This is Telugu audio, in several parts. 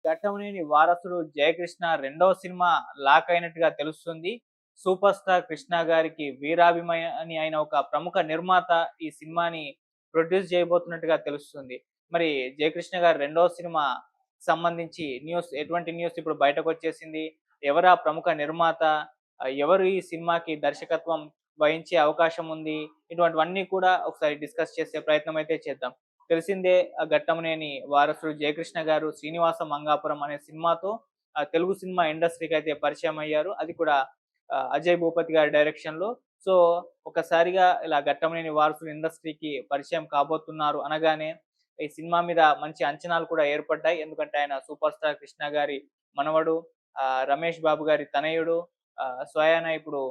ఘట్టమనేని వారసుడు 'జయకృష్ణ' రెండవ సినిమా లాక్ అయినట్టుగా తెలుస్తుంది. సూపర్ స్టార్ కృష్ణ గారికి వీరాభిమాని అయిన ఒక ప్రముఖ నిర్మాత ఈ సినిమాని ప్రొడ్యూస్ చేయబోతున్నట్టుగా తెలుస్తుంది. మరి 'జయకృష్ణ' గారి రెండవ సినిమా సంబంధించి ఎటువంటి న్యూస్ ఇప్పుడు బయటకొచ్చేసింది? ఎవరా ప్రముఖ నిర్మాత? ఎవరు ఈ సినిమాకి దర్శకత్వం వహించే అవకాశం ఉంది? ఇటువంటివన్నీ కూడా ఒకసారి డిస్కస్ చేసే ప్రయత్నం అయితే చేద్దాం. తెలిసిందే ఘట్టమనేని వారసుడు 'జయకృష్ణ' గారు 'శ్రీనివాస మంగాపురం' అనే సినిమాతో తెలుగు సినిమా ఇండస్ట్రీకైతే పరిచయమయ్యారు. అది కూడా అజయ్ భూపతి గారి డైరెక్షన్‌లో. సో, ఒక్కసారిగా ఇలా ఘట్టమనేని వారసుడు ఇండస్ట్రీకి పరిచయం కాబోతున్నారు అనగానే, ఈ సినిమా మీద మంచి అంచనాలు కూడా ఏర్పడ్డాయి. ఎందుకంటే ఆయన సూపర్ స్టార్ కృష్ణ గారి మనవడు, రమేష్ బాబు గారి తనయుడు, స్వయాన ఇప్పుడు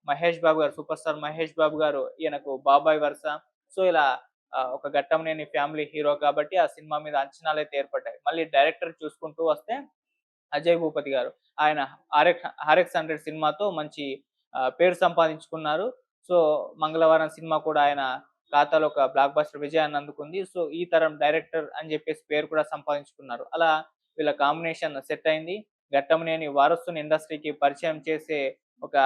మహేష్ బాబు గారు, సూపర్ స్టార్ మహేష్ బాబు గారు ఈయనకు బాబాయ్ వరుస. సో, ఇలా ఒక ఘట్టమనేని ఫ్యామిలీ హీరో కాబట్టి ఆ సినిమా మీద అంచనాలైతే ఏర్పడ్డాయి. మళ్ళీ డైరెక్టర్ చూసుకుంటూ వస్తే అజయ్ భూపతి గారు. ఆయన 'ఆర్ఎక్స్ 100' సినిమాతో మంచి పేరు సంపాదించుకున్నారు. సో, 'మంగళవారం' సినిమా కూడా ఆయన ఖాతాలో ఒక బ్లాక్ బస్టర్ విజయాన్ని అందుకుంది. సో, ఈ తరం డైరెక్టర్ అని జెప్పేసి పేరు కూడా సంపాదించుకున్నారు. అలా వీళ్ళ కాంబినేషన్ సెట్ అయింది. ఘట్టమనేని వారసుని ఇండస్ట్రీకి పరిచయం చేసే ఒక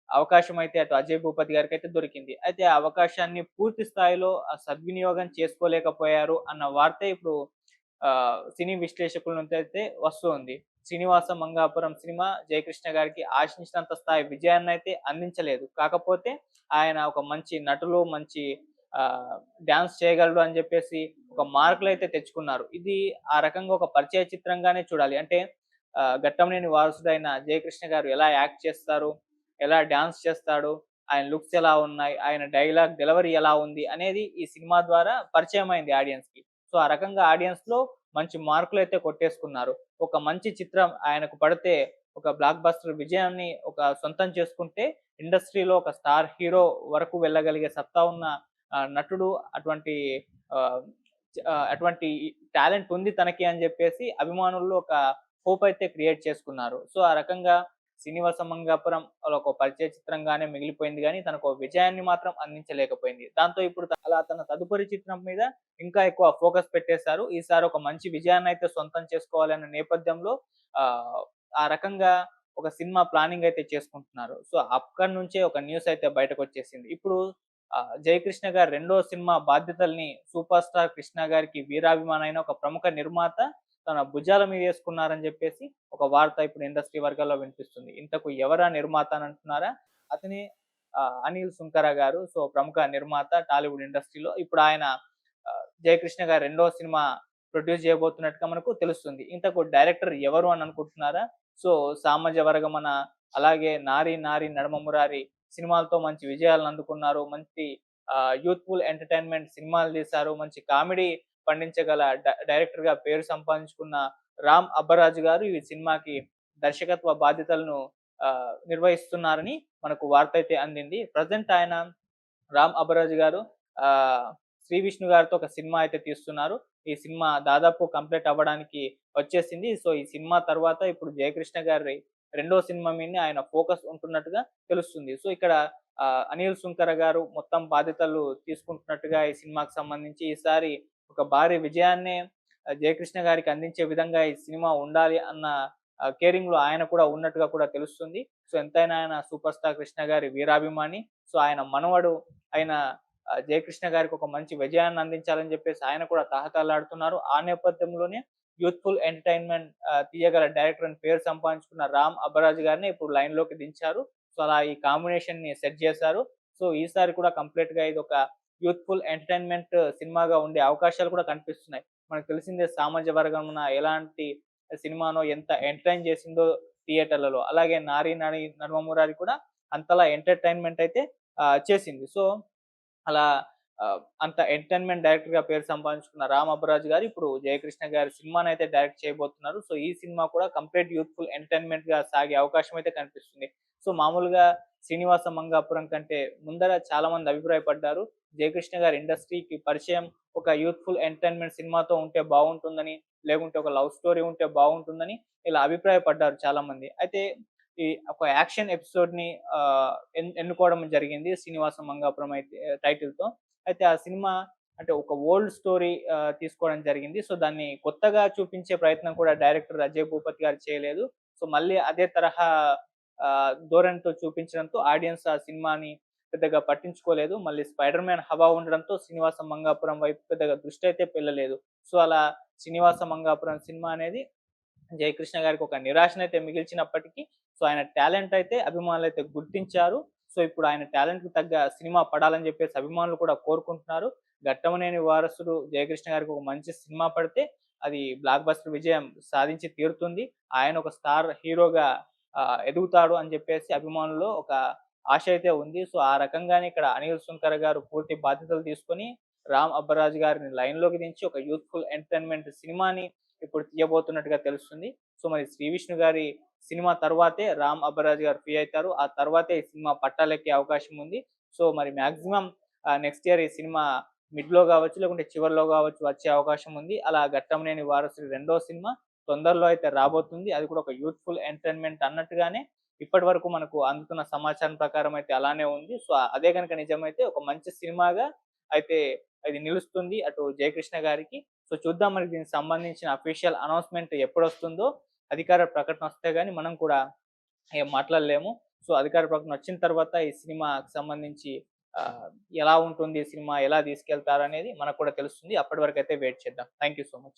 అవకాశం అయితే అటు అజయ్ భూపతి గారికైతే దొరికింది. అయితే ఆ అవకాశాన్ని పూర్తి స్థాయిలో సద్వినియోగం చేసుకోలేకపోయారు అన్న వార్తే ఇప్పుడు సినీ విశ్లేషకుల నుంచి అయితే వస్తూ ఉంది. 'శ్రీనివాస మంగాపురం' సినిమా జయకృష్ణ గారికి ఆశించినంత స్థాయి విజయాన్నయితే అందించలేదు. కాకపోతే ఆయన ఒక మంచి నటులు, మంచి డాన్స్ చేయగలడు అని జెప్పేసి ఒక మార్కులైతే తెచ్చుకున్నారు. ఇది ఆ రకంగా ఒక పరిచయ చిత్రంగానే చూడాలి. అంటే ఘట్టమనేని వారసుడైన జయకృష్ణ గారు ఎలా యాక్ట్ చేస్తారు? ఎలా డాన్స్ చేస్తాడు? ఆయన లుక్స్ ఎలా ఉన్నాయి? ఆయన డైలాగ్ డెలివరీ ఎలా ఉంది? అనేది ఈ సినిమా ద్వారా పరిచయమైంది ఆడియన్స్‌కి. సో, ఆ రకంగా ఆడియన్స్‌లో మంచి మార్కులైతే కొట్టేసుకున్నారు. ఒక మంచి చిత్రం ఆయనకు పడితే ఒక బ్లాక్ బస్టర్ విజయాన్ని సొంతం చేసుకుంటే ఇండస్ట్రీలో ఒక స్టార్ హీరో వరకు వెళ్ళగలిగే సత్తా ఉన్న నటుడు ఆహ్, అటువంటి టాలెంట్ ఉంది తనకి అని జెప్పేసి అభిమానుల్లో ఒక హోప్ అయితే క్రియేట్ చేసుకున్నారు. సో, ఆ రకంగా 'శ్రీనివాస మంగాపురం' ఒక పరిచయ చిత్రంగానే మిగిలిపోయింది గానీ, తనకు విజయాన్ని మాత్రం అందించలేకపోయింది. దాంతో ఇప్పుడు అలా తన తదుపరి చిత్రం మీద ఇంకా ఎక్కువ ఫోకస్ పెట్టేశారు. ఈసారి ఒక మంచి విజయాన్నయితే సొంతం చేసుకోవాలన్న నేపథ్యంలో ఆహ్, ఆ రకంగా ఒక సినిమా ప్లానింగ్ అయితే చేసుకుంటున్నారు. సో, అక్కడి నుంచే ఒక న్యూస్ అయితే బయటకొచ్చేసింది. ఇప్పుడు 'జయకృష్ణ' గారి రెండో సినిమా బాధ్యతల్ని సూపర్ స్టార్ కృష్ణ గారికి వీరాభిమాని అయిన ఒక ప్రముఖ నిర్మాత తన భుజాల మీదేసుకున్నారని జెప్పేసి ఒక వార్త ఇప్పుడు ఇండస్ట్రీ వర్గాల్లో వినిపిస్తుంది. ఇంతకు ఎవరా నిర్మాత అని అంటున్నారా? అతనే అనిల్ సుంకర గారు. సో, ప్రముఖ నిర్మాత టాలీవుడ్ ఇండస్ట్రీలో. ఇప్పుడు ఆయన 'జయకృష్ణ' గారి రెండో సినిమా ప్రొడ్యూస్ చేయబోతున్నట్టుగా మనకు తెలుస్తుంది. ఇంతకు డైరెక్టర్ ఎవరు అని అనుకుంటున్నారా? సో, 'సామాజ వర్గమన' అలాగే 'నారి నారి నడుమ మురారి' సినిమాలతో మంచి విజయాలను అందుకున్నారు. మంచి యూత్‌ఫుల్ ఎంటర్‌టైన్‌మెంట్ సినిమాలు తీశారు. మంచి కామెడీ పండించగల డైరెక్టర్‌గా పేరు సంపాదించుకున్న రామ్ అబ్బరాజు గారు ఈ సినిమాకి దర్శకత్వ బాధ్యతలను నిర్వహిస్తున్నారని మనకు వార్త అయితే అందింది. ప్రెజెంట్ ఆయన రామ్ అబ్బరాజు గారు ఆహ్, శ్రీ విష్ణు గారితో ఒక సినిమా అయితే తీస్తున్నారు. ఈ సినిమా దాదాపు కంప్లీట్ అవ్వడానికి వచ్చేసింది. సో, ఈ సినిమా తర్వాత ఇప్పుడు జయకృష్ణ గారి రెండో సినిమా మీదనే ఆయన ఫోకస్ ఉంటున్నట్టుగా తెలుస్తుంది. సో, ఇక్కడ అనిల్ సుంకర గారు మొత్తం బాధ్యతలు తీసుకుంటున్నట్టుగా ఈ సినిమాకి సంబంధించి ఈసారి ఒక భారీ విజయాన్నే జయకృష్ణ గారికి అందించే విధంగా ఈ సినిమా ఉండాలి అన్న కేరింగ్‌లో ఆయన కూడా ఉన్నట్టుగా కూడా తెలుస్తుంది. సో, ఎంతైనా ఆయన సూపర్ స్టార్ కృష్ణ గారి వీరాభిమాని. సో, ఆయన మనవడు అయిన జయకృష్ణ గారికి ఒక మంచి విజయాన్ని అందించాలని జెప్పేసి ఆయన కూడా తహతహలాడుతున్నారు. ఆ నేపథ్యంలోనే యూత్‌ఫుల్ ఎంటర్‌టైన్‌మెంట్ తీయగల డైరెక్టర్ అని పేరు సంపాదించుకున్న రామ్ అబ్బరాజు గారిని ఇప్పుడు లైన్‌లోకి దించారు. సో, అలా ఈ కాంబినేషన్‌ని సెట్ జేశారు. సో, ఈసారి కూడా కంప్లీట్‌గా ఇదొక యూత్‌ఫుల్ ఎంటర్‌టైన్‌మెంట్ సినిమాగా ఉండే అవకాశాలు కూడా కనిపిస్తున్నాయి. మనకు తెలిసిందే 'సామాజ వర్గమున' ఎలాంటి సినిమానో ఎంత ఎంటర్‌టైన్ జేసిందో థియేటర్లలో. అలాగే 'నారి నారి నడుమ మురారి' కూడా అంతలా ఎంటర్‌టైన్‌మెంట్ అయితే చేసింది. సో, అలా అంత ఎంటర్‌టైన్‌మెంట్ డైరెక్టర్‌గా పేరు సంపాదించుకున్న రామ్ అబ్బరాజు గారు ఇప్పుడు జయకృష్ణ గారి సినిమానైతే డైరెక్ట్ చేయబోతున్నారు. సో, ఈ సినిమా కూడా కంప్లీట్ యూత్‌ఫుల్ ఎంటర్‌టైన్‌మెంట్‌గా సాగే అవకాశం అయితే కనిపిస్తుంది. సో, మామూలుగా 'శ్రీనివాస మంగాపురం' కంటే ముందర చాలామంది అభిప్రాయపడ్డారు. జయకృష్ణ గారి ఇండస్ట్రీకి పరిచయం ఒక యూత్‌ఫుల్ ఎంటర్‌టైన్‌మెంట్ సినిమాతో ఉంటే బావుంటుందని, లేకుంటే ఒక లవ్ స్టోరీ ఉంటే బావుంటుందని ఇలా అభిప్రాయపడ్డారు చాలామంది. అయితే ఈ ఒక యాక్షన్ ఎపిసోడ్‌ని ఎన్నుకోవడం జరిగింది 'శ్రీనివాస మంగాపురం' అయితే టైటిల్‌తో. అయితే ఆ సినిమా అంటే ఒక ఓల్డ్ స్టోరీ తీసుకోవడం జరిగింది. సో, దాన్ని కొత్తగా చూపించే ప్రయత్నం కూడా డైరెక్టర్ అజయ్ భూపతి గారు చేయలేదు. సో, మళ్ళీ అదే తరహా ధోరణితో చూపించడంతో ఆడియన్స్ ఆ సినిమాని పెద్దగా పట్టించుకోలేదు. మళ్ళీ 'స్పైడర్ మ్యాన్' హవా ఉండడంతో 'శ్రీనివాస మంగాపురం' వైపు పెద్దగా దృష్టయితే వెళ్ళలేదు. సో, అలా 'శ్రీనివాస మంగాపురం' సినిమా అనేది జయకృష్ణ గారికి ఒక నిరాశనైతే మిగిల్చినప్పటికీ, సో, ఆయన టాలెంట్ అయితే అభిమానులైతే గుర్తించారు. సో, ఇప్పుడు ఆయన టాలెంట్‌కి తగ్గ సినిమా పడాలని జెప్పేసి అభిమానులు కూడా కోరుకుంటున్నారు. 'ఘట్టమనేని వారసుడు' జయకృష్ణ గారికి ఒక మంచి సినిమా పడితే అది బ్లాక్ బస్టర్ విజయం సాధించి తీరుతుంది. ఆయన ఒక స్టార్ హీరోగా ఎదుగుతాడు అని జెప్పేసి అభిమానుల్లో ఒక ఆశ అయితే ఉంది. సో, ఆ రకంగానే ఇక్కడ అనిల్ సుంకర గారు పూర్తి బాధ్యతలు తీసుకొని రామ్ అబ్బరాజు గారిని లైన్‌లోకి దించి ఒక యూత్‌ఫుల్ ఎంటర్‌టైన్‌మెంట్ సినిమాని ఇప్పుడు తీయబోతున్నట్టుగా తెలుస్తుంది. సో, మరి 'శ్రీ విష్ణు' గారి సినిమా తరువాతే రామ్ అబ్బరాజు గారు ఫ్రీ అయితారు. ఆ తర్వాతే ఈ సినిమా పట్టాలెక్కే అవకాశం ఉంది. సో, మరి మాక్సిమం నెక్స్ట్ ఇయర్ ఈ సినిమా మిడ్‌లో గావచ్చు, లేకుంటే చివర్లో గావచ్చు వచ్చే అవకాశం ఉంది. అలా 'ఘట్టమనేని వారసుడు' రెండో సినిమా తొందరలో అయితే రాబోతుంది. అది కూడా ఒక యూత్‌ఫుల్ ఎంటర్‌టైన్‌మెంట్ అన్నట్టుగానే ఇప్పటివరకు మనకు అందుతున్న సమాచారం ప్రకారం అయితే అలానే ఉంది. సో, అదే గనుక నిజమైతే ఒక మంచి సినిమాగా అయితే ఇది నిలుస్తుంది అటు జయకృష్ణ గారికి. సో, చూద్దాం మరి దీనికి సంబంధించిన అఫీషియల్ అనౌన్స్‌మెంట్ ఎప్పుడొస్తుందో, అధికార ప్రకటన వస్తే గాని మనం కూడా ఏం మాట్లాడలేము. సో, అధికార ప్రకటన వచ్చిన తర్వాత ఈ సినిమాకి సంబంధించి ఆహ్, ఎలా ఉంటుంది ఈ సినిమా, ఎలా తీసుకెళ్తారనేది మనకు కూడా తెలుస్తుంది. అప్పటి వరకైతే వెయిట్ చేద్దాం. Thank you so much.